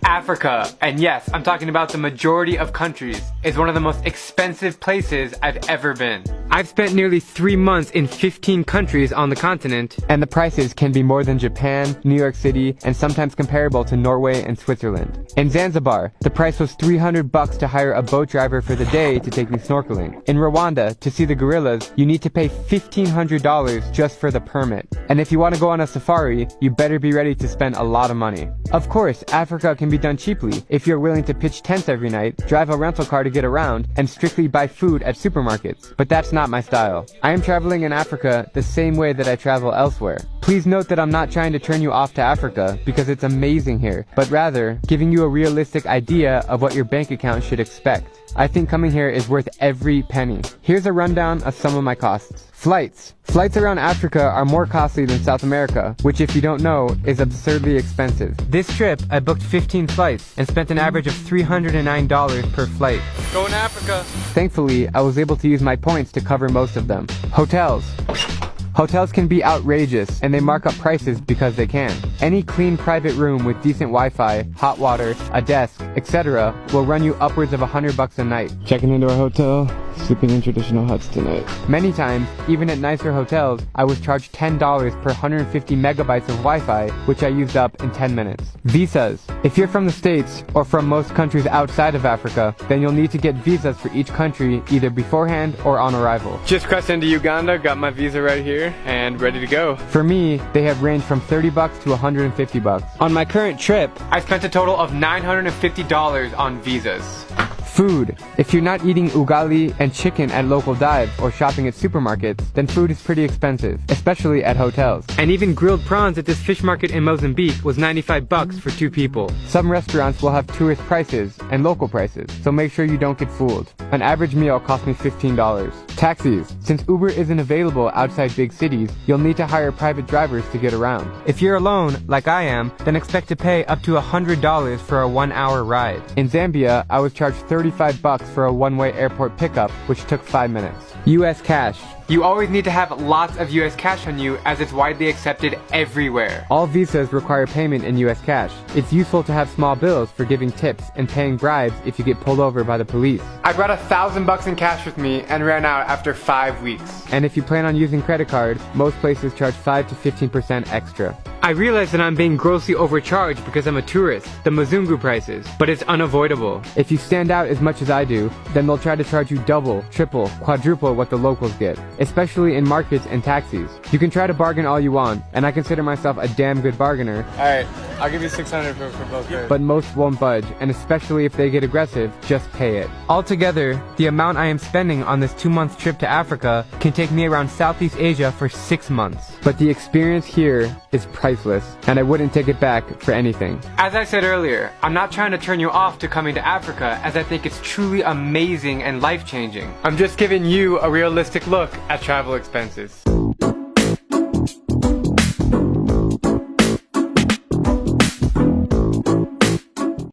Africa, and yes, I'm talking about the majority of countries, is one of the most expensive places I've ever been. I've spent nearly 3 months in 15 countries on the continent, and the prices can be more than Japan, New York City, and sometimes comparable to Norway and Switzerland. In Zanzibar, the price was $300 to hire a boat driver for the day to take me snorkeling. In Rwanda, to see the gorillas, you need to pay $1,500 just for the permit. And if you want to go on a safari, you better be ready to spend a lot of money. Of course, Africa can be done cheaply if you're willing to pitch tents every night, drive a rental car to get around, and strictly buy food at supermarkets. But that's not my style. I am traveling in Africa the same way that I travel elsewhere. Please note that I'm not trying to turn you off to Africa because it's amazing here, but rather giving you a realistic idea of what your bank account should expect. I think coming here is worth every penny. Here's a rundown of some of my costs. Flights. Flights around Africa are more costly than South America, which if you don't know, is absurdly expensive. This trip, I booked 15 flights and spent an average of $309 per flight. Going to Africa. Thankfully, I was able to use my points to cover most of them. Hotels. Hotels can be outrageous, and they mark up prices because they can. Any clean private room with decent Wi-Fi, hot water, a desk, etc. will run you upwards of $100 a night. Checking into our hotel, sleeping in traditional huts tonight. Many times, even at nicer hotels, I was charged $10 per 150 megabytes of Wi-Fi, which I used up in 10 minutes. Visas. If you're from the States, or from most countries outside of Africa, then you'll need to get visas for each country either beforehand or on arrival. Just crossed into Uganda, got my visa right here, and ready to go. For me, they have ranged from $30 to $150. On my current trip, I spent a total of $950 on visas. Food. If you're not eating ugali and chicken at local dives or shopping at supermarkets, then food is pretty expensive, especially at hotels. And even grilled prawns at this fish market in Mozambique was $95 for 2 people. Some restaurants will have tourist prices and local prices, so make sure you don't get fooled. An average meal cost me $15. Taxis. Since Uber isn't available outside big cities, you'll need to hire private drivers to get around. If you're alone, like I am, then expect to pay up to $100 for a 1-hour ride. In Zambia, I was charged $35 for a one-way airport pickup, which took 5 minutes. US cash. You always need to have lots of US cash on you as it's widely accepted everywhere. All visas require payment in US cash. It's useful to have small bills for giving tips and paying bribes if you get pulled over by the police. I brought $1,000 in cash with me and ran out after 5 weeks. And if you plan on using credit cards, most places charge 5 to 15% extra. I realize that I'm being grossly overcharged because I'm a tourist, the Mzungu prices, but it's unavoidable. If you stand out as much as I do, then they'll try to charge you double, triple, quadruple what the locals get, especially in markets and taxis. You can try to bargain all you want, and I consider myself a damn good bargainer. Alright, I'll give you $600 for both days. But most won't budge, and especially if they get aggressive, just pay it. Altogether, the amount I am spending on this 2-month trip to Africa can take me around Southeast Asia for 6 months. But the experience here is priceless, and I wouldn't take it back for anything. As I said earlier, I'm not trying to turn you off to coming to Africa, as I think it's truly amazing and life-changing. I'm just giving you a realistic look at travel expenses.